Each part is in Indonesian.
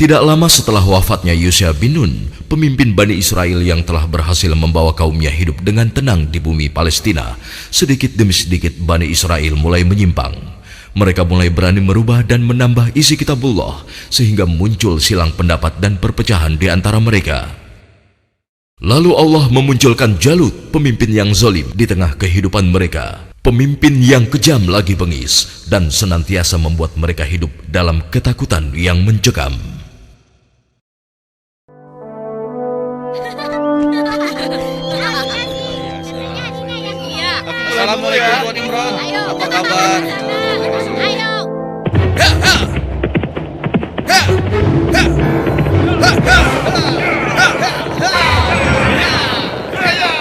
Tidak lama setelah wafatnya Yusha bin Nun, pemimpin Bani Israel yang telah berhasil membawa kaumnya hidup dengan tenang di bumi Palestina, sedikit demi sedikit Bani Israel mulai menyimpang. Mereka mulai berani merubah dan menambah isi kitabullah, sehingga muncul silang pendapat dan perpecahan di antara mereka. Lalu Allah memunculkan Jalut, pemimpin yang zalim di tengah kehidupan mereka. Pemimpin yang kejam lagi bengis dan senantiasa membuat mereka hidup dalam ketakutan yang mencekam. Assalamualaikum Tuan Imran. Apa kabar? Ayo.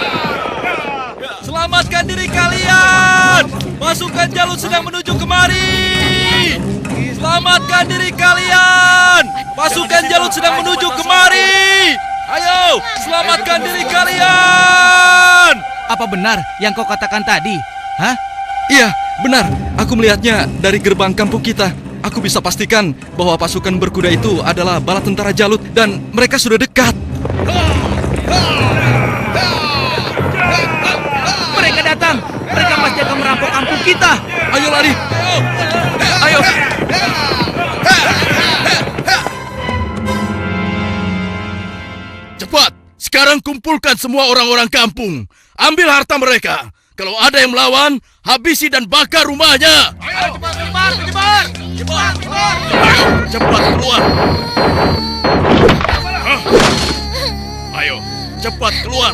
Selamatkan diri kalian. Pasukan Jalut sedang menuju kemari. Selamatkan diri kalian. Pasukan Jalut sedang menuju kemari. Ayo, selamatkan diri kalian. Apa benar yang kau katakan tadi? Hah? Iya, benar. Aku melihatnya dari gerbang kampung kita. Aku bisa pastikan bahwa pasukan berkuda itu adalah bala tentara Jalut dan mereka sudah dekat. Mereka datang. Mereka pasti akan merampok kampung kita. Ayo lari. Ayo. Cepat, sekarang kumpulkan semua orang-orang kampung. Ambil harta mereka. Kalau ada yang melawan, habisi dan bakar rumahnya. Ayo, cepat. Cepat keluar. Ayo, cepat keluar.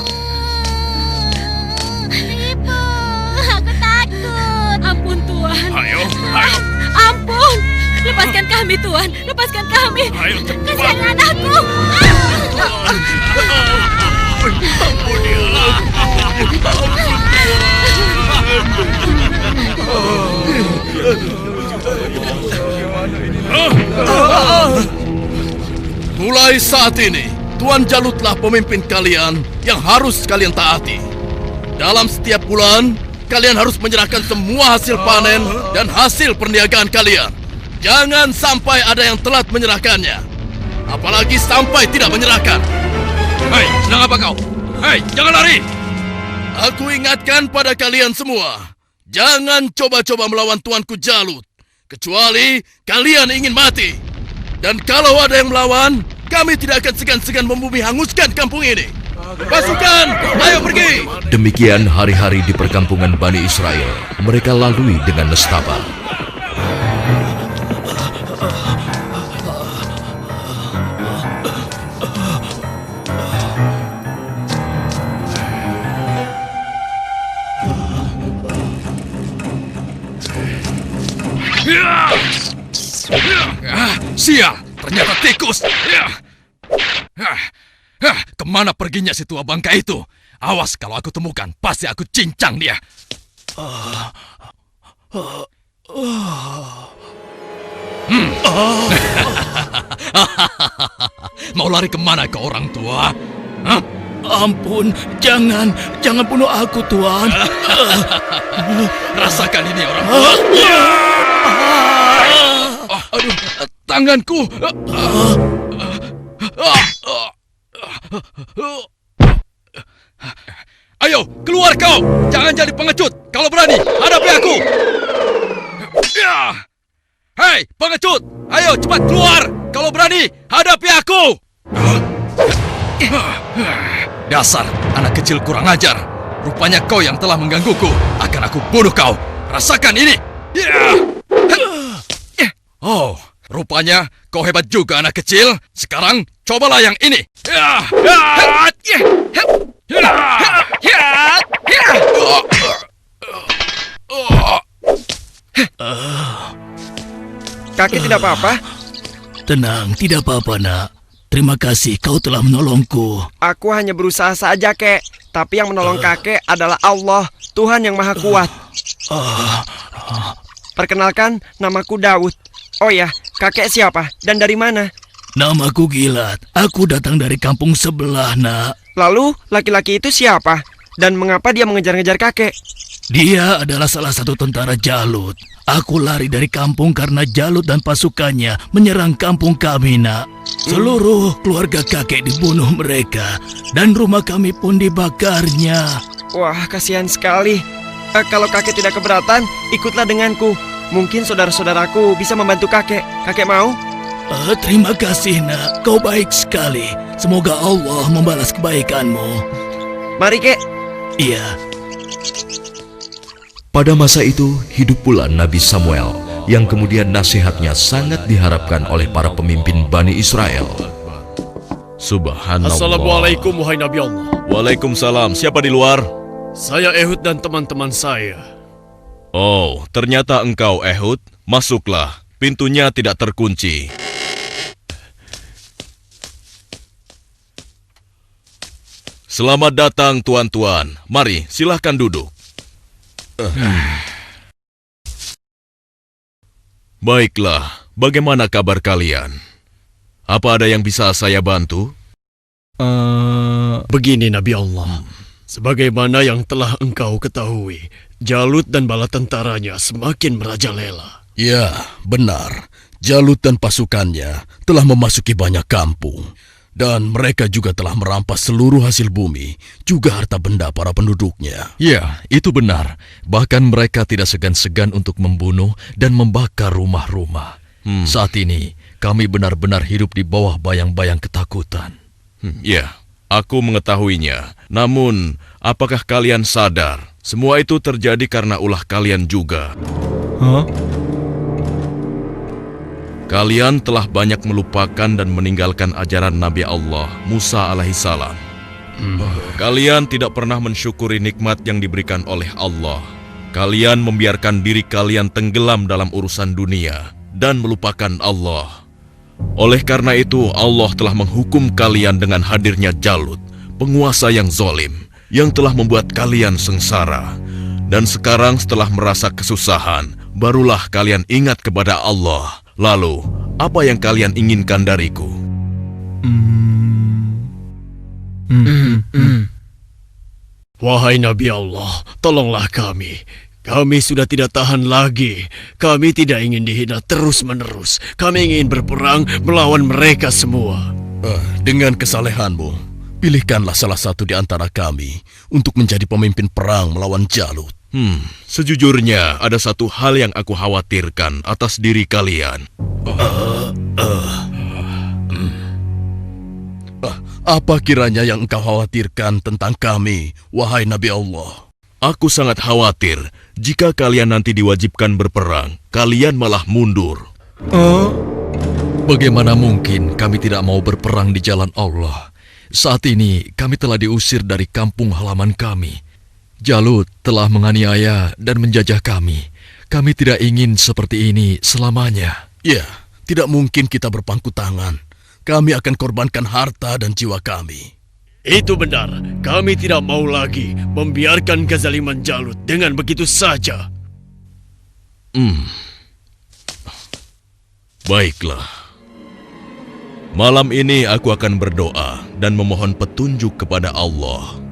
Ibu, aku takut. Ampun Tuan. Ayo. Ampun. Lepaskan kami Tuan. Lepaskan kami. Ayo, cepat. Kasihan anakku. Ampuni aku. Mulai saat ini, Tuan Jalutlah pemimpin kalian yang harus kalian taati. Dalam setiap bulan, kalian harus menyerahkan semua hasil panen dan hasil perniagaan kalian. Jangan sampai ada yang telat menyerahkannya. Apalagi sampai tidak menyerahkan. Hei, sedang apa kau? Hei, jangan lari. Aku ingatkan pada kalian semua, jangan coba-coba melawan Tuanku Jalut, kecuali kalian ingin mati. Dan kalau ada yang melawan, kami tidak akan segan-segan membumi hanguskan kampung ini. Pasukan, ayo pergi! Demikian hari-hari di perkampungan Bani Israel. Mereka lalui dengan nestapa. Sial, ternyata tikus. Kemana perginya si tua bangka itu? Awas kalau aku temukan, pasti aku cincang dia. Mau lari kemana kau orang tua? Hah? Ampun, jangan bunuh aku, Tuan. Rasakan ini orang tua. Aduh, tanganku. Ayo, keluar kau. Jangan jadi pengecut. Kalau berani, hadapi aku. Hei, pengecut. Ayo, cepat keluar. Kalau berani, hadapi aku. Dasar anak kecil kurang ajar. Rupanya kau yang telah menggangguku. Akan aku bunuh kau. Rasakan ini. Oh, rupanya kau hebat juga anak kecil. Sekarang cobalah yang ini. Kakek tidak apa-apa? Tenang, tidak apa-apa, Nak. Terima kasih kau telah menolongku. Aku hanya berusaha saja, Kek. Tapi yang menolong kakek adalah Allah, Tuhan yang Maha Kuat. Perkenalkan, namaku Daud. Oh ya, kakek siapa dan dari mana? Namaku Gilat. Aku datang dari kampung sebelah, Nak. Lalu, laki-laki itu siapa? Dan mengapa dia mengejar-ngejar kakek? Dia adalah salah satu tentara Jalut. Aku lari dari kampung karena Jalut dan pasukannya menyerang kampung kami, Nak. Seluruh keluarga kakek dibunuh mereka, dan rumah kami pun dibakarnya. Wah, kasihan sekali. Kalau kakek tidak keberatan, ikutlah denganku. Mungkin saudara-saudaraku bisa membantu kakek. Kakek mau? Terima kasih, Nak. Kau baik sekali. Semoga Allah membalas kebaikanmu. Mari, Kek. Iya. Pada masa itu, hidup pula Nabi Samuel, yang kemudian nasihatnya sangat diharapkan oleh para pemimpin Bani Israel. Subhanallah. Assalamualaikum wahai Nabi Allah. Waalaikumsalam. Siapa di luar? Saya Ehud dan teman-teman saya. Oh, ternyata engkau Ehud. Masuklah. Pintunya tidak terkunci. Selamat datang tuan-tuan. Mari, silahkan duduk. Baiklah, bagaimana kabar kalian? Apa ada yang bisa saya bantu? Begini Nabi Allah. Sebagaimana yang telah engkau ketahui, Jalut dan bala tentaranya semakin merajalela. Ya, benar. Jalut dan pasukannya telah memasuki banyak kampung. Dan mereka juga telah merampas seluruh hasil bumi, juga harta benda para penduduknya. Ya, itu benar. Bahkan mereka tidak segan-segan untuk membunuh dan membakar rumah-rumah. Saat ini, kami benar-benar hidup di bawah bayang-bayang ketakutan. Ya, aku mengetahuinya. Namun, apakah kalian sadar semua itu terjadi karena ulah kalian juga? Kalian telah banyak melupakan dan meninggalkan ajaran Nabi Allah, Musa alaihissalam. Kalian tidak pernah mensyukuri nikmat yang diberikan oleh Allah. Kalian membiarkan diri kalian tenggelam dalam urusan dunia dan melupakan Allah. Oleh karena itu, Allah telah menghukum kalian dengan hadirnya Jalut, penguasa yang zalim, yang telah membuat kalian sengsara. Dan sekarang setelah merasa kesusahan, barulah kalian ingat kepada Allah. Lalu, apa yang kalian inginkan dariku? Wahai Nabi Allah, tolonglah kami. Kami sudah tidak tahan lagi. Kami tidak ingin dihina terus-menerus. Kami ingin berperang melawan mereka semua. Dengan kesalehanmu, pilihkanlah salah satu di antara kami untuk menjadi pemimpin perang melawan Jalut. Sejujurnya, ada satu hal yang aku khawatirkan atas diri kalian. Apa kiranya yang engkau khawatirkan tentang kami, wahai Nabi Allah? Aku sangat khawatir jika kalian nanti diwajibkan berperang, kalian malah mundur. Bagaimana mungkin kami tidak mau berperang di jalan Allah? Saat ini kami telah diusir dari kampung halaman kami. Jalut telah menganiaya dan menjajah kami. Kami tidak ingin seperti ini selamanya. Ya, tidak mungkin kita berpangku tangan. Kami akan korbankan harta dan jiwa kami. Itu benar. Kami tidak mau lagi membiarkan kezaliman Jalut dengan begitu saja. Baiklah. Malam ini aku akan berdoa dan memohon petunjuk kepada Allah.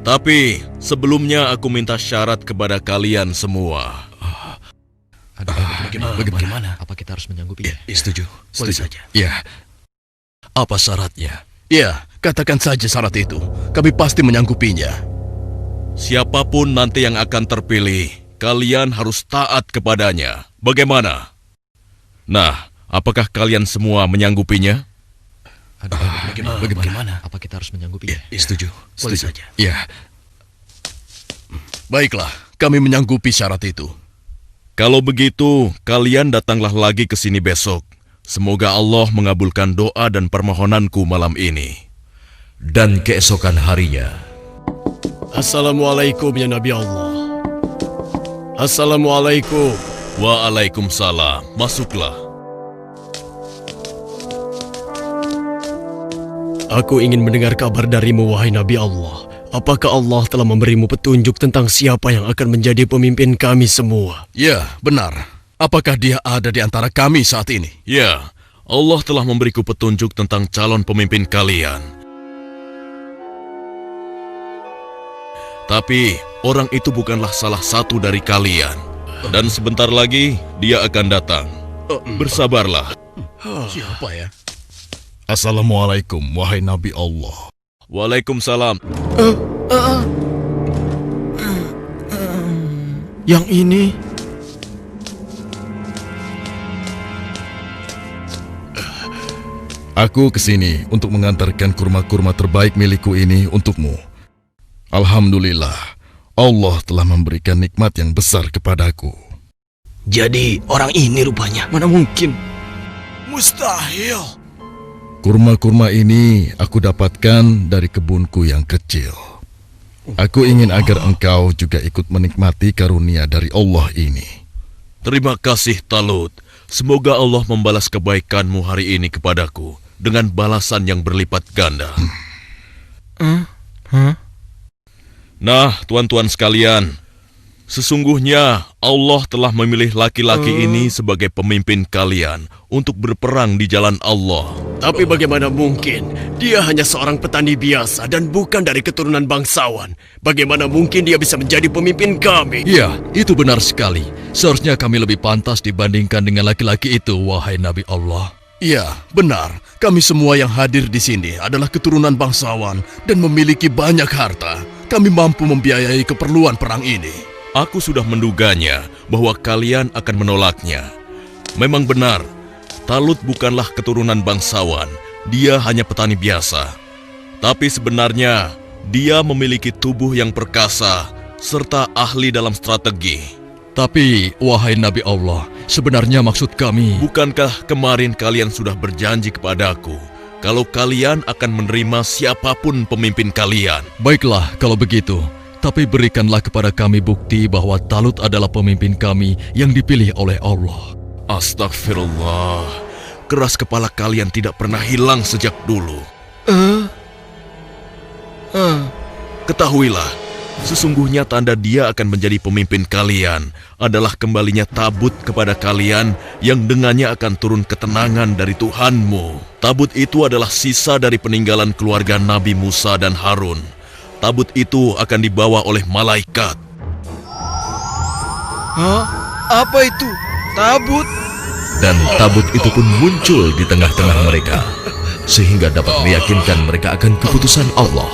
Tapi sebelumnya aku minta syarat kepada kalian semua. Bagaimana? Apa kita harus menyanggupinya? Setuju. Saja. Ya. Apa syaratnya? Ya, katakan saja syarat itu. Kami pasti menyanggupinya. Siapapun nanti yang akan terpilih, kalian harus taat kepadanya. Bagaimana? Nah, apakah kalian semua menyanggupinya? Bagaimana? Apa kita harus menyanggupinya? Setuju. Saja. Ya. Baiklah, kami menyanggupi syarat itu. Kalau begitu, kalian datanglah lagi ke sini besok. Semoga Allah mengabulkan doa dan permohonanku malam ini. Dan keesokan harinya, Assalamualaikum ya Nabi Allah. Assalamualaikum. Waalaikumsalam. Masuklah. Aku ingin mendengar kabar darimu, wahai Nabi Allah. Apakah Allah telah memberimu petunjuk tentang siapa yang akan menjadi pemimpin kami semua? Ya, benar. Apakah dia ada di antara kami saat ini? Ya, Allah telah memberiku petunjuk tentang calon pemimpin kalian. Tapi orang itu bukanlah salah satu dari kalian. Dan sebentar lagi dia akan datang. Bersabarlah. Siapa ya? Assalamualaikum, wahai Nabi Allah. Waalaikumsalam. Yang ini... Aku kesini untuk mengantarkan kurma-kurma terbaik milikku ini untukmu. Alhamdulillah, Allah telah memberikan nikmat yang besar kepadaku. Jadi orang ini rupanya. Mana mungkin? Mustahil. Kurma-kurma ini aku dapatkan dari kebunku yang kecil. Aku ingin agar engkau juga ikut menikmati karunia dari Allah ini. Terima kasih Talut. Semoga Allah membalas kebaikanmu hari ini kepadaku dengan balasan yang berlipat ganda. Nah, tuan-tuan sekalian, sesungguhnya Allah telah memilih laki-laki ini sebagai pemimpin kalian untuk berperang di jalan Allah. Tapi bagaimana mungkin? Dia hanya seorang petani biasa dan bukan dari keturunan bangsawan. Bagaimana mungkin dia bisa menjadi pemimpin kami? Ya, itu benar sekali. Seharusnya kami lebih pantas dibandingkan dengan laki-laki itu, wahai Nabi Allah. Ya, benar. Kami semua yang hadir di sini adalah keturunan bangsawan dan memiliki banyak harta. Kami mampu membiayai keperluan perang ini. Aku sudah menduganya bahwa kalian akan menolaknya. Memang benar, Talut bukanlah keturunan bangsawan. Dia hanya petani biasa. Tapi sebenarnya, dia memiliki tubuh yang perkasa serta ahli dalam strategi. Tapi, wahai Nabi Allah, sebenarnya maksud kami... Bukankah kemarin kalian sudah berjanji kepadaku kalau kalian akan menerima siapapun pemimpin kalian? Baiklah, kalau begitu. Tapi berikanlah kepada kami bukti bahwa Talut adalah pemimpin kami yang dipilih oleh Allah. Astagfirullah. Keras kepala kalian tidak pernah hilang sejak dulu. Ketahuilah, sesungguhnya tanda dia akan menjadi pemimpin kalian adalah kembalinya tabut kepada kalian yang dengannya akan turun ketenangan dari Tuhanmu. Tabut itu adalah sisa dari peninggalan keluarga Nabi Musa dan Harun. Tabut itu akan dibawa oleh malaikat. Hah? Apa itu? Tabut? Dan tabut itu pun muncul di tengah-tengah mereka, sehingga dapat meyakinkan mereka akan keputusan Allah.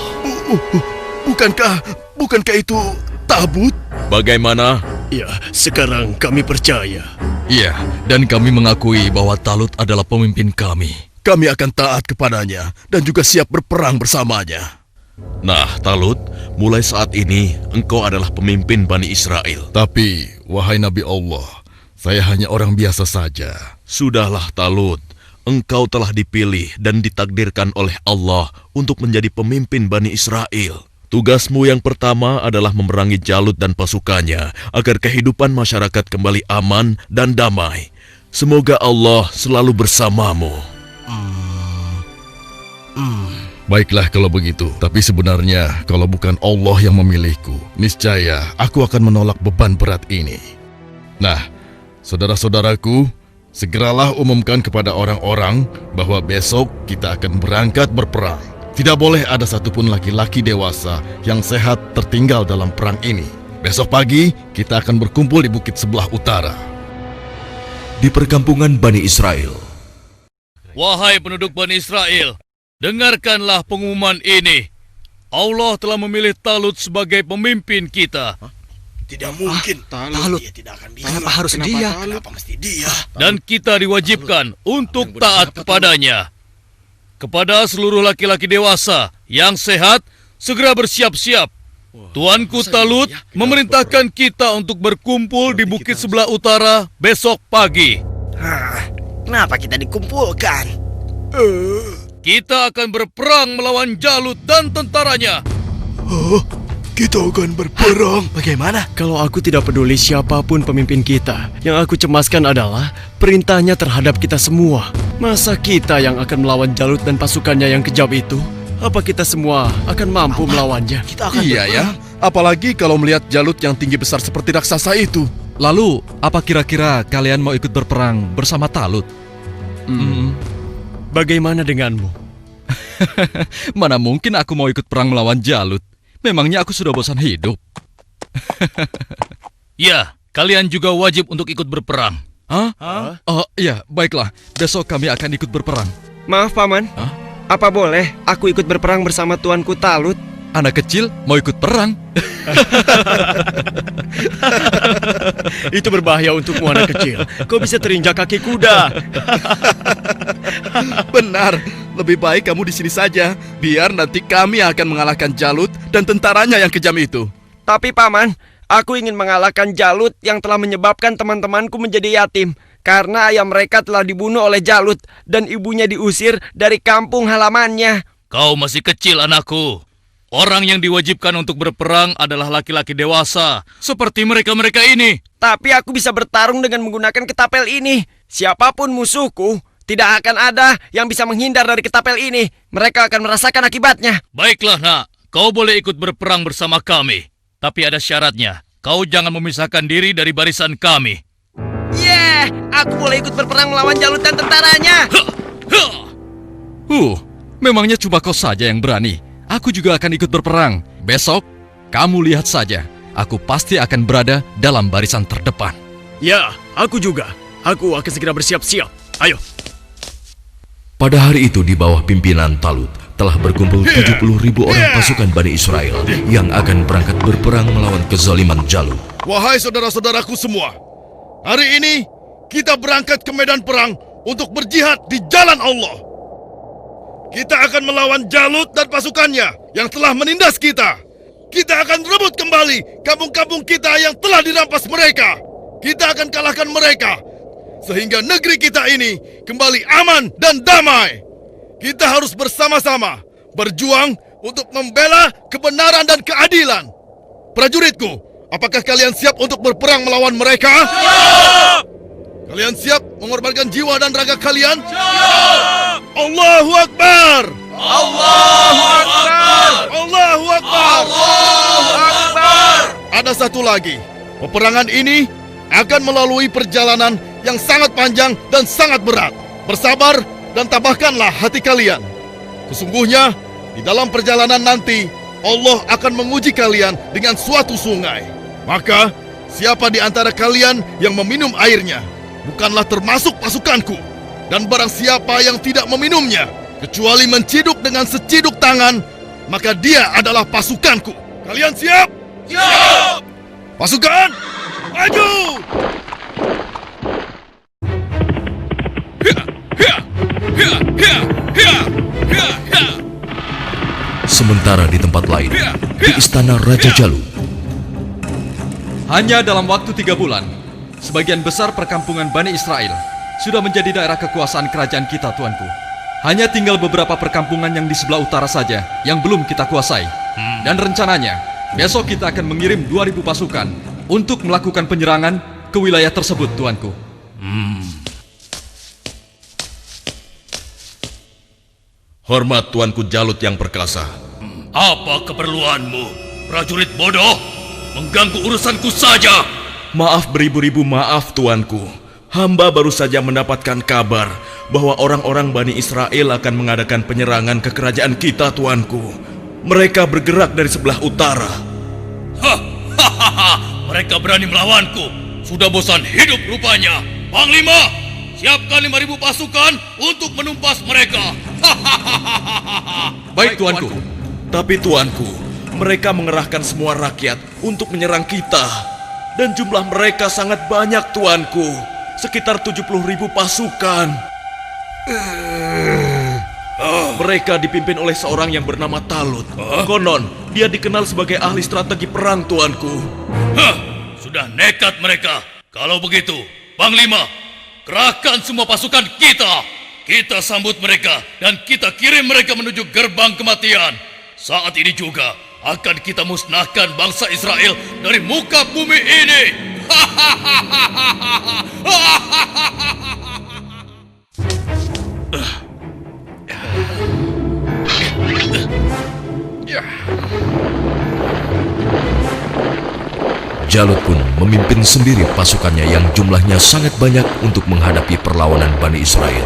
Bukankah itu tabut? Bagaimana? Ya, sekarang kami percaya. Iya, dan kami mengakui bahwa Talut adalah pemimpin kami. Kami akan taat kepadanya dan juga siap berperang bersamanya. Nah, Talut, mulai saat ini engkau adalah pemimpin Bani Israel. Tapi, wahai Nabi Allah, saya hanya orang biasa saja. Sudahlah, Talut. Engkau telah dipilih dan ditakdirkan oleh Allah untuk menjadi pemimpin Bani Israel. Tugasmu yang pertama adalah memerangi Jalut dan pasukannya agar kehidupan masyarakat kembali aman dan damai. Semoga Allah selalu bersamamu. Baiklah kalau begitu, tapi sebenarnya kalau bukan Allah yang memilihku, niscaya aku akan menolak beban berat ini. Nah, saudara-saudaraku, segeralah umumkan kepada orang-orang bahwa besok kita akan berangkat berperang. Tidak boleh ada satupun laki-laki dewasa yang sehat tertinggal dalam perang ini. Besok pagi kita akan berkumpul di bukit sebelah utara. Di perkampungan Bani Israel, Wahai penduduk Bani Israel, dengarkanlah pengumuman ini. Allah telah memilih Talut sebagai pemimpin kita. Tidak mungkin. Talut. Dia tidak akan bisa. Kenapa harus dia? Kenapa mesti dia? Dan kita diwajibkan untuk taat kepadanya. Kepada seluruh laki-laki dewasa yang sehat, segera bersiap-siap. Tuanku Talut memerintahkan kita untuk berkumpul di bukit sebelah utara besok pagi. Kenapa kita dikumpulkan? Kita akan berperang melawan Jalut dan tentaranya. Kita akan berperang. Bagaimana? Kalau aku tidak peduli siapapun pemimpin kita, yang aku cemaskan adalah perintahnya terhadap kita semua. Masa kita yang akan melawan Jalut dan pasukannya yang kejam itu? Apa kita semua akan mampu melawannya? Kita akan Iya ya. Apalagi kalau melihat Jalut yang tinggi besar seperti raksasa itu. Lalu, apa kira-kira kalian mau ikut berperang bersama Talut? Bagaimana denganmu? Mana mungkin aku mau ikut perang melawan Jalut. Memangnya aku sudah bosan hidup? Ya, kalian juga wajib untuk ikut berperang. Hah? Oh, iya, baiklah. Besok kami akan ikut berperang. Maaf, Paman. Hah? Apa boleh aku ikut berperang bersama tuanku Talut? Anak kecil mau ikut perang? Itu berbahaya untukmu anak kecil. Kau bisa terinjak kaki kuda. Benar, lebih baik kamu di sini saja. Biar nanti kami akan mengalahkan Jalut dan tentaranya yang kejam itu. Tapi Paman, aku ingin mengalahkan Jalut yang telah menyebabkan teman-temanku menjadi yatim. Karena ayah mereka telah dibunuh oleh Jalut dan ibunya diusir dari kampung halamannya. Kau masih kecil, anakku. Orang yang diwajibkan untuk berperang adalah laki-laki dewasa, seperti mereka-mereka ini. Tapi aku bisa bertarung dengan menggunakan ketapel ini. Siapapun musuhku, tidak akan ada yang bisa menghindar dari ketapel ini. Mereka akan merasakan akibatnya. Baiklah, nak. Kau boleh ikut berperang bersama kami. Tapi ada syaratnya. Kau jangan memisahkan diri dari barisan kami. Aku boleh ikut berperang melawan Jalut dan tentaranya. Memangnya cuma kau saja yang berani. Aku juga akan ikut berperang. Besok, kamu lihat saja. Aku pasti akan berada dalam barisan terdepan. Ya, aku juga. Aku akan segera bersiap-siap. Ayo. Pada hari itu di bawah pimpinan Talut telah berkumpul 70.000 orang pasukan Bani Israel yang akan berangkat berperang melawan kezaliman Jalut. Wahai saudara-saudaraku semua, hari ini kita berangkat ke medan perang untuk berjihad di jalan Allah. Kita akan melawan Jalut dan pasukannya yang telah menindas kita. Kita akan rebut kembali kampung-kampung kita yang telah dirampas mereka. Kita akan kalahkan mereka sehingga negeri kita ini kembali aman dan damai. Kita harus bersama-sama berjuang untuk membela kebenaran dan keadilan. Prajuritku, apakah kalian siap untuk berperang melawan mereka? Siap! Kalian siap mengorbankan jiwa dan raga kalian? Siap! Allahu Akbar! Allahu Akbar! Allahu Akbar! Allahu Akbar! Ada satu lagi. Peperangan ini akan melalui perjalanan yang sangat panjang dan sangat berat. Bersabar dan tabahkanlah hati kalian. Sesungguhnya di dalam perjalanan nanti Allah akan menguji kalian dengan suatu sungai. Maka siapa di antara kalian yang meminum airnya bukanlah termasuk pasukanku. Dan barang siapa yang tidak meminumnya kecuali menciduk dengan seciduk tangan, maka dia adalah pasukanku. Kalian siap? Siap! Pasukan, maju! Sementara di tempat lain, di istana Raja Jalut, Hanya dalam waktu 3 bulan, sebagian besar perkampungan Bani Israel sudah menjadi daerah kekuasaan kerajaan kita, tuanku. Hanya tinggal beberapa perkampungan yang di sebelah utara saja yang belum kita kuasai. Dan rencananya, besok kita akan mengirim 2.000 pasukan untuk melakukan penyerangan ke wilayah tersebut, tuanku. Hormat tuanku Jalut yang perkasa. Apa keperluanmu, prajurit bodoh? Mengganggu urusanku saja. Maaf beribu-ribu maaf tuanku. Hamba baru saja mendapatkan kabar bahwa orang-orang Bani Israel akan mengadakan penyerangan ke kerajaan kita, tuanku. Mereka bergerak dari sebelah utara. Mereka berani melawanku. Sudah bosan hidup rupanya. Panglima, siapkan 5.000 pasukan untuk menumpas mereka. Baik, tuanku. Tapi tuanku, mereka mengerahkan semua rakyat untuk menyerang kita. Dan jumlah mereka sangat banyak, tuanku. Sekitar 70.000 pasukan. Mereka dipimpin oleh seorang yang bernama Talut. Konon, dia dikenal sebagai ahli strategi perang, tuanku. Sudah nekat mereka. Kalau begitu, Panglima, kerahkan semua pasukan kita. Kita sambut mereka dan kita kirim mereka menuju gerbang kematian. Saat ini juga akan kita musnahkan bangsa Israel dari muka bumi ini. Jalut pun memimpin sendiri pasukannya yang jumlahnya sangat banyak untuk menghadapi perlawanan Bani Israel.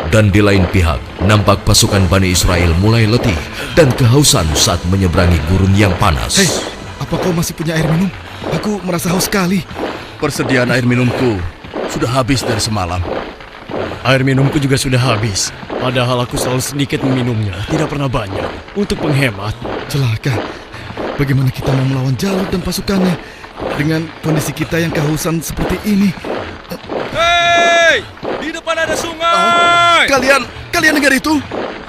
Dan di lain pihak, nampak pasukan Bani Israel mulai letih dan kehausan saat menyeberangi gurun yang panas. Hei, apa kau masih punya air minum? Aku merasa haus sekali. Persediaan air minumku sudah habis dari semalam. Air minumku juga sudah habis. Padahal aku selalu sedikit meminumnya, tidak pernah banyak. Untuk menghemat. Celaka. Bagaimana kita mau melawan Jalut dan pasukannya dengan kondisi kita yang kehausan seperti ini? Hei! Di depan ada sungai! Kalian dengar itu?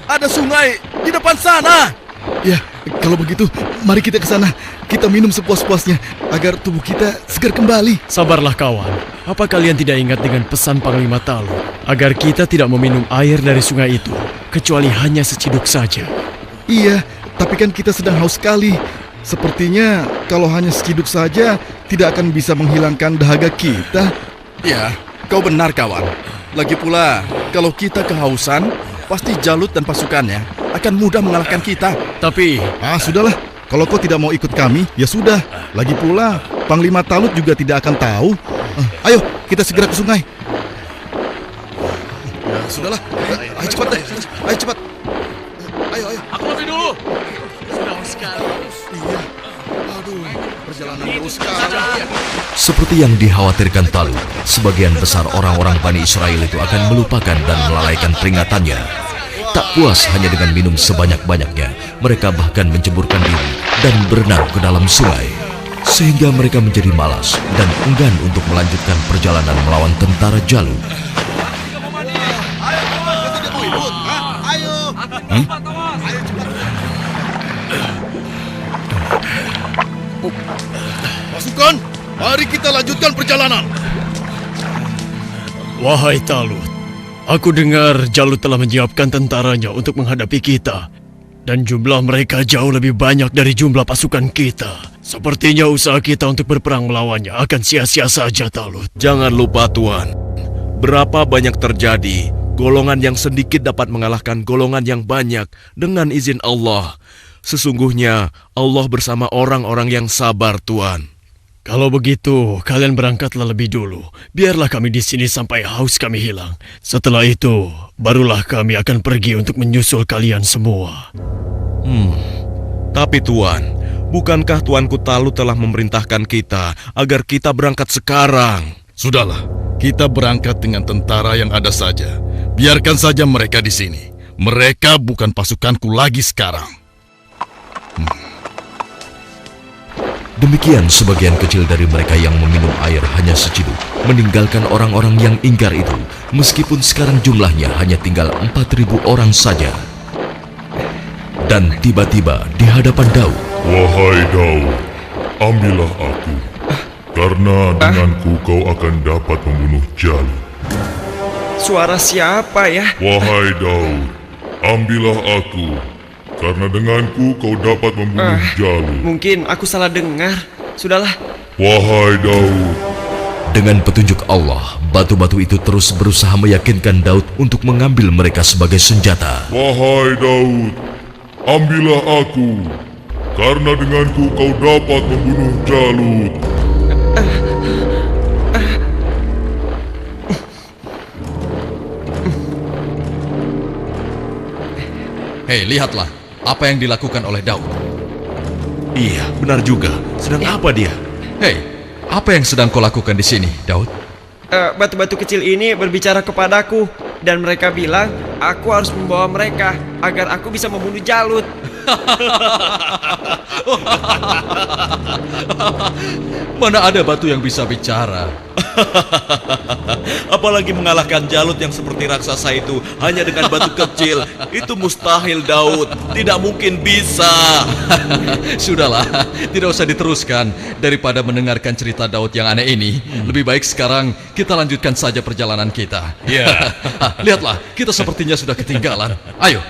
Ada sungai di depan sana. Ya, kalau begitu, mari kita ke sana. Kita minum sepuas-puasnya agar tubuh kita segar kembali. Sabarlah kawan. Apa kalian tidak ingat dengan pesan Panglima Talut agar kita tidak meminum air dari sungai itu kecuali hanya seciduk saja? Iya, tapi kan kita sedang haus sekali. Sepertinya kalau hanya seciduk saja tidak akan bisa menghilangkan dahaga kita. Ya, kau benar kawan. Lagi pula, kalau kita kehausan, pasti Jalut dan pasukannya akan mudah mengalahkan kita. Tapi, sudahlah. Kalau kau tidak mau ikut kami, ya sudah. Lagi pula, Panglima Talut juga tidak akan tahu. Ayo, kita segera ke sungai. Ya, sudahlah. Ayo cepat deh. Ayo cepat. Ayo. Aku lebih dulu. sudah sekali. Iya. Aduh, perjalanan jauh sekali. Seperti yang dikhawatirkan Talut, sebagian besar orang-orang Bani Israel itu akan melupakan dan melalaikan peringatannya. Tak puas hanya dengan minum sebanyak-banyaknya, mereka bahkan menceburkan diri dan berenang ke dalam sungai. Sehingga mereka menjadi malas dan enggan untuk melanjutkan perjalanan melawan tentara Jalut. Pasukan, mari kita lanjutkan perjalanan. Wahai Talut, aku dengar Jalut telah menyiapkan tentaranya untuk menghadapi kita. Dan jumlah mereka jauh lebih banyak dari jumlah pasukan kita. Sepertinya usaha kita untuk berperang melawannya akan sia-sia saja, Talut. Jangan lupa Tuan, berapa banyak terjadi, golongan yang sedikit dapat mengalahkan golongan yang banyak dengan izin Allah. Sesungguhnya Allah bersama orang-orang yang sabar, Tuan. Kalau begitu, kalian berangkatlah lebih dulu. Biarlah kami di sini sampai haus kami hilang. Setelah itu, barulah kami akan pergi untuk menyusul kalian semua. Tapi Tuan, bukankah Tuanku Talut telah memerintahkan kita agar kita berangkat sekarang? Sudahlah, kita berangkat dengan tentara yang ada saja. Biarkan saja mereka di sini. Mereka bukan pasukanku lagi sekarang. Demikian sebagian kecil dari mereka yang meminum air hanya seciduk, meninggalkan orang-orang yang ingkar itu, meskipun sekarang jumlahnya hanya tinggal 4.000 orang saja. Dan tiba-tiba di hadapan Daud, Wahai Daud, ambillah aku, karena denganku kau akan dapat membunuh Jalut. Suara siapa ya? Wahai Daud, ambillah aku, karena denganku kau dapat membunuh Jalut. Mungkin aku salah dengar. Sudahlah. Wahai Daud. Dengan petunjuk Allah, batu-batu itu terus berusaha meyakinkan Daud untuk mengambil mereka sebagai senjata. Wahai Daud, ambillah aku, karena denganku kau dapat membunuh Jalut. Hei, lihatlah apa yang dilakukan oleh Daud. Iya, benar juga. Sedang apa dia? Hei, apa yang sedang kau lakukan di sini, Daud? Batu-batu kecil ini berbicara kepadaku dan mereka bilang aku harus membawa mereka agar aku bisa membunuh Jalut. Mana ada batu yang bisa bicara? Apalagi mengalahkan Jalut yang seperti raksasa itu hanya dengan batu kecil. Itu mustahil, Daud. Tidak mungkin bisa. Sudahlah, tidak usah diteruskan. Daripada mendengarkan cerita Daud yang aneh ini, lebih baik sekarang kita lanjutkan saja perjalanan kita. Ya. Lihatlah, kita sepertinya sudah ketinggalan. Ayo,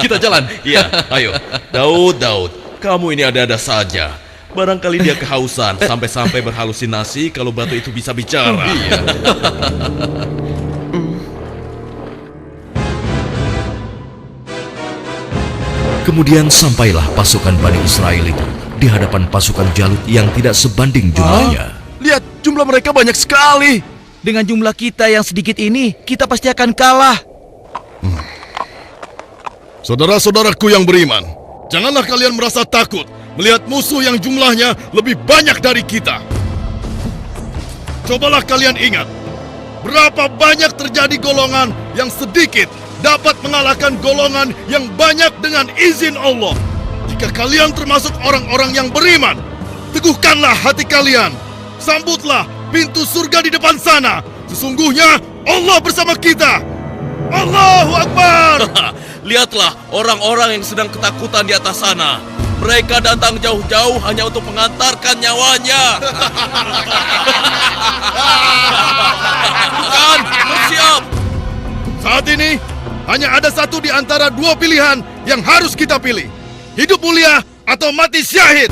kita jalan. Iya, ayo. Daud, kamu ini ada-ada saja. Barangkali dia kehausan sampai-sampai berhalusinasi kalau batu itu bisa bicara. Iya. Kemudian sampailah pasukan Bani Israel itu di hadapan pasukan Jalut yang tidak sebanding jumlahnya. Lihat, jumlah mereka banyak sekali. Dengan jumlah kita yang sedikit ini, kita pasti akan kalah. Saudara-saudaraku yang beriman, janganlah kalian merasa takut melihat musuh yang jumlahnya lebih banyak dari kita. Cobalah kalian ingat, berapa banyak terjadi golongan yang sedikit dapat mengalahkan golongan yang banyak dengan izin Allah. Jika kalian termasuk orang-orang yang beriman, teguhkanlah hati kalian. Sambutlah pintu surga di depan sana. Sesungguhnya Allah bersama kita. Allahu Akbar! Lihatlah orang-orang yang sedang ketakutan di atas sana. Mereka datang jauh-jauh hanya untuk mengantarkan nyawanya. Bukan, bersiap. Saat ini, hanya ada satu di antara dua pilihan yang harus kita pilih. Hidup mulia atau mati syahid.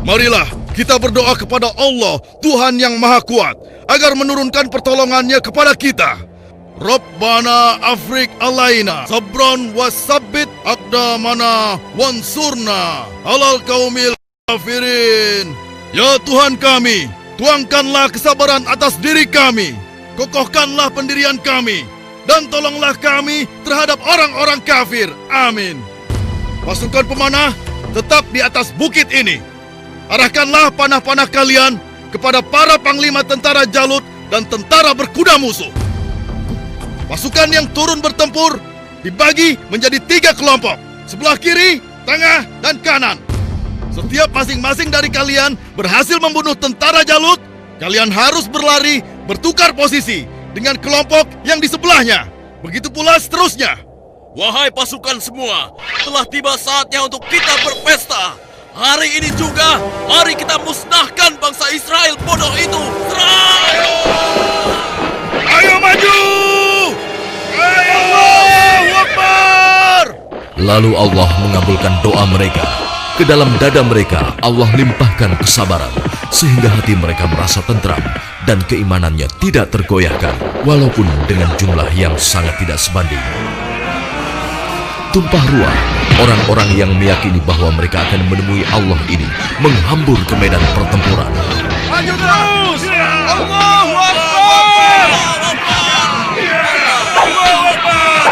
Marilah kita berdoa kepada Allah, Tuhan yang Maha Kuat, agar menurunkan pertolongannya kepada kita. Rabbana afrik alaina sabran wasabbit aqdamana wansurna alal qaumil kafirin. Ya Tuhan kami, tuangkanlah kesabaran atas diri kami, kokohkanlah pendirian kami, dan tolonglah kami terhadap orang-orang kafir. Amin. Pasukan pemanah tetap di atas bukit ini. Arahkanlah panah-panah kalian kepada para panglima tentara Jalut dan tentara berkuda musuh. Pasukan yang turun bertempur dibagi menjadi 3 kelompok, sebelah kiri, tengah, dan kanan. Setiap masing-masing dari kalian berhasil membunuh tentara Jalut, kalian harus berlari bertukar posisi dengan kelompok yang di sebelahnya. Begitu pula seterusnya. Wahai pasukan semua, telah tiba saatnya untuk kita berpesta. Hari ini juga, mari kita musnahkan bangsa Israel bodoh itu. Serang! Ayo maju! Allahu Akbar! Lalu Allah mengabulkan doa mereka. Ke dalam dada mereka Allah limpahkan kesabaran, sehingga hati mereka merasa tentram dan keimanannya tidak tergoyahkan, walaupun dengan jumlah yang sangat tidak sebanding. Tumpah ruah, orang-orang yang meyakini bahwa mereka akan menemui Allah ini menghambur ke medan pertempuran. Maju terus! Allahu Akbar! Allahu Akbar!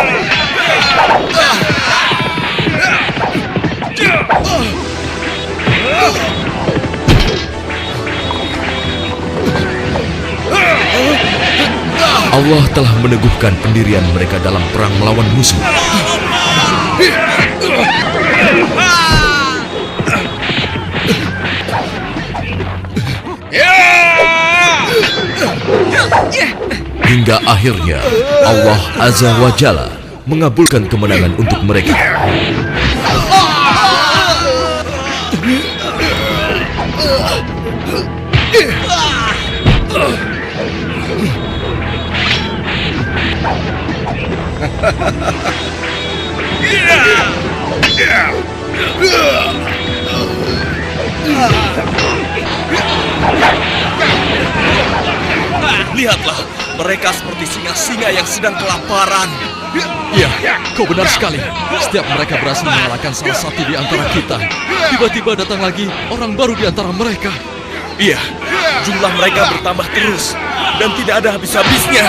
Allah telah meneguhkan pendirian mereka dalam perang melawan musuh. Hingga akhirnya Allah Azza wa Jalla mengabulkan kemenangan untuk mereka. Lihatlah, mereka seperti singa-singa yang sedang kelaparan. Iya, kau benar sekali. Setiap mereka berhasil mengalahkan salah satu di antara kita, tiba-tiba datang lagi orang baru di antara mereka. Iya, jumlah mereka bertambah terus dan tidak ada habis-habisnya.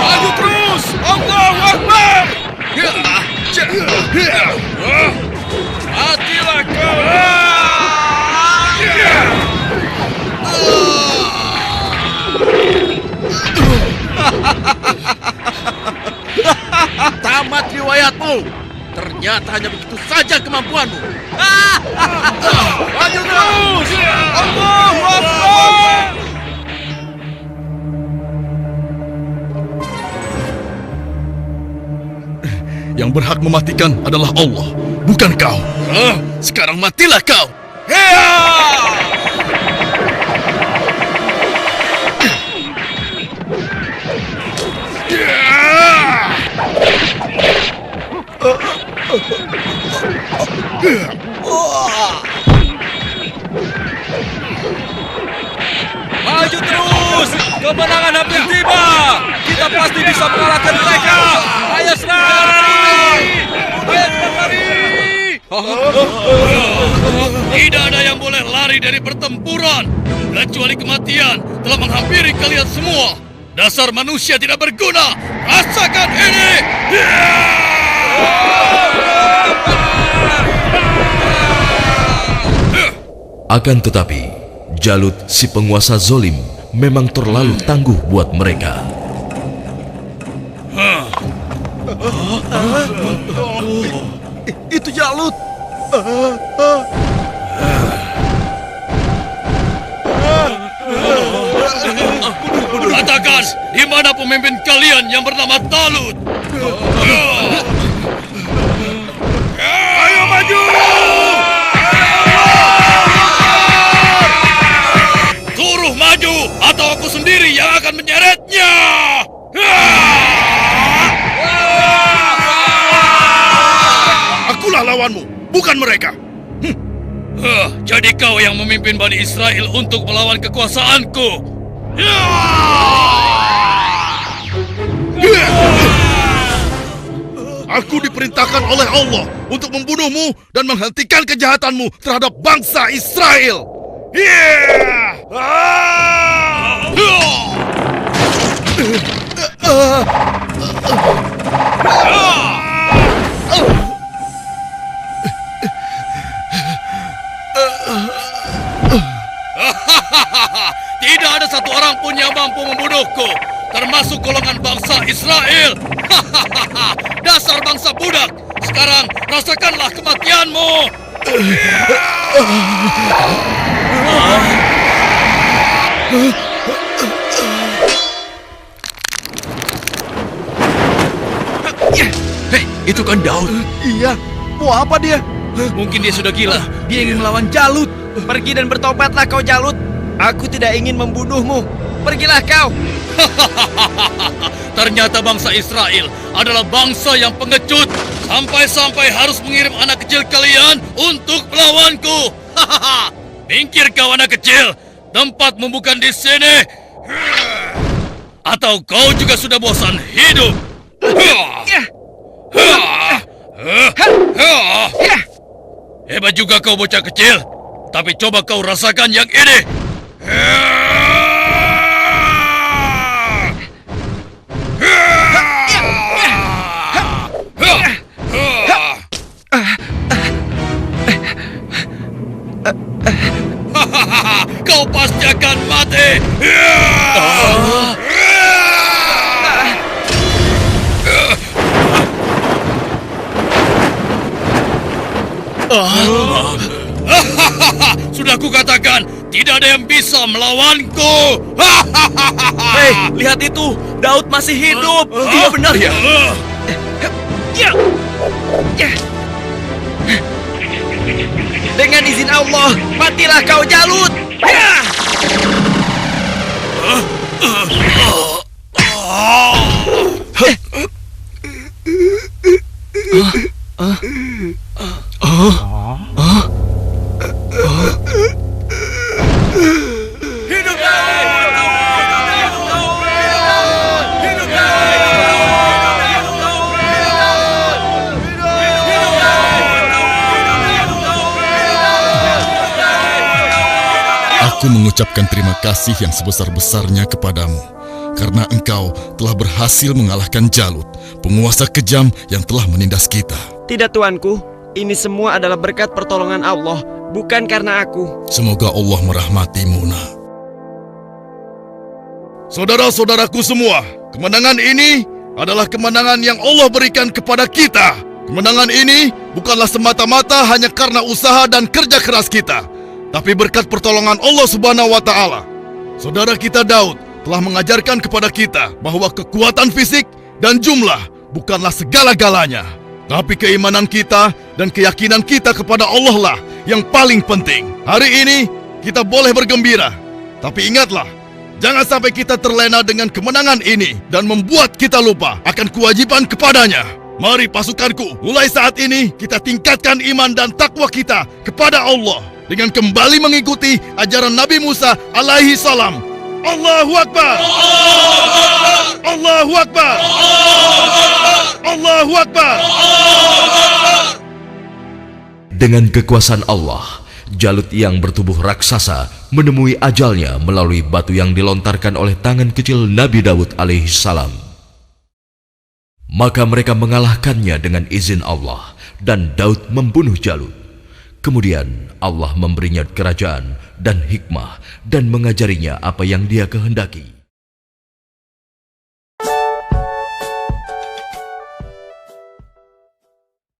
Maju terus! Allahu Akbar! Matilah kau! Tamat riwayatmu. Ternyata hanya begitu saja kemampuanmu. Maju terus! Allahu Akbar! Yang berhak mematikan adalah Allah, bukan kau. Sekarang matilah kau. Maju terus! Kemenangan hampir tiba! Kita pasti bisa mengalahkan mereka! Ayo serang! Ayo serang! Tidak ada yang boleh lari dari pertempuran, kecuali kematian telah menghampiri kalian semua. Dasar manusia tidak berguna. Rasakan ini. Akan tetapi, Jalut si penguasa zolim memang terlalu tangguh buat mereka. Itu Jalut. Katakan, di mana pemimpin kalian yang bernama Talut? Ayo maju! Suruh maju, atau aku sendiri yang akan menyeretnya! Akulah lawanmu, bukan mereka. Jadi kau yang memimpin Bani Israel untuk melawan kekuasaanku. Aku diperintahkan oleh Allah untuk membunuhmu dan menghentikan kejahatanmu terhadap bangsa Israel. Tidak ada satu orang pun yang mampu membunuhku, termasuk golongan bangsa Israel. Dasar bangsa budak. Sekarang rasakanlah kematianmu. Hei, itu kan Daud. Iya, mau apa dia? Mungkin dia sudah gila. Dia ingin melawan Jalut. Pergi dan bertobatlah kau Jalut. Aku tidak ingin membunuhmu. Pergilah kau. Ternyata bangsa Israel adalah bangsa yang pengecut. Sampai-sampai harus mengirim anak kecil kalian untuk melawanku. Minggir kau anak kecil. Tempatmu bukan di sini. Atau kau juga sudah bosan hidup? Hebat juga kau bocah kecil. Tapi coba kau rasakan yang ini. Kau pasti akan mati. Sudah kukatakan, tidak ada yang bisa melawanku. Hei, lihat itu. Daud masih hidup. Iya benar ya. Dengan izin Allah, matilah kau Jalut. Aku mengucapkan terima kasih yang sebesar-besarnya kepadamu, karena engkau telah berhasil mengalahkan Jalut, penguasa kejam yang telah menindas kita. Tidak tuanku, ini semua adalah berkat pertolongan Allah, bukan karena aku. Semoga Allah merahmatimu, nak. Saudara-saudaraku semua, kemenangan ini adalah kemenangan yang Allah berikan kepada kita. Kemenangan ini bukanlah semata-mata hanya karena usaha dan kerja keras kita, tapi berkat pertolongan Allah Subhanahu wa Ta'ala. Saudara kita Daud telah mengajarkan kepada kita bahwa kekuatan fisik dan jumlah bukanlah segala-galanya, tapi keimanan kita dan keyakinan kita kepada Allah lah yang paling penting. Hari ini kita boleh bergembira, tapi ingatlah, jangan sampai kita terlena dengan kemenangan ini dan membuat kita lupa akan kewajiban kepadanya. Mari pasukanku, mulai saat ini kita tingkatkan iman dan takwa kita kepada Allah dengan kembali mengikuti ajaran Nabi Musa alaihi salam. Allahu Akbar! Allahu Akbar! Allahu Akbar! Dengan kekuasaan Allah, Jalut yang bertubuh raksasa menemui ajalnya melalui batu yang dilontarkan oleh tangan kecil Nabi Daud alaihissalam. Maka mereka mengalahkannya dengan izin Allah, dan Daud membunuh Jalut. Kemudian Allah memberinya kerajaan dan hikmah dan mengajarinya apa yang Dia kehendaki.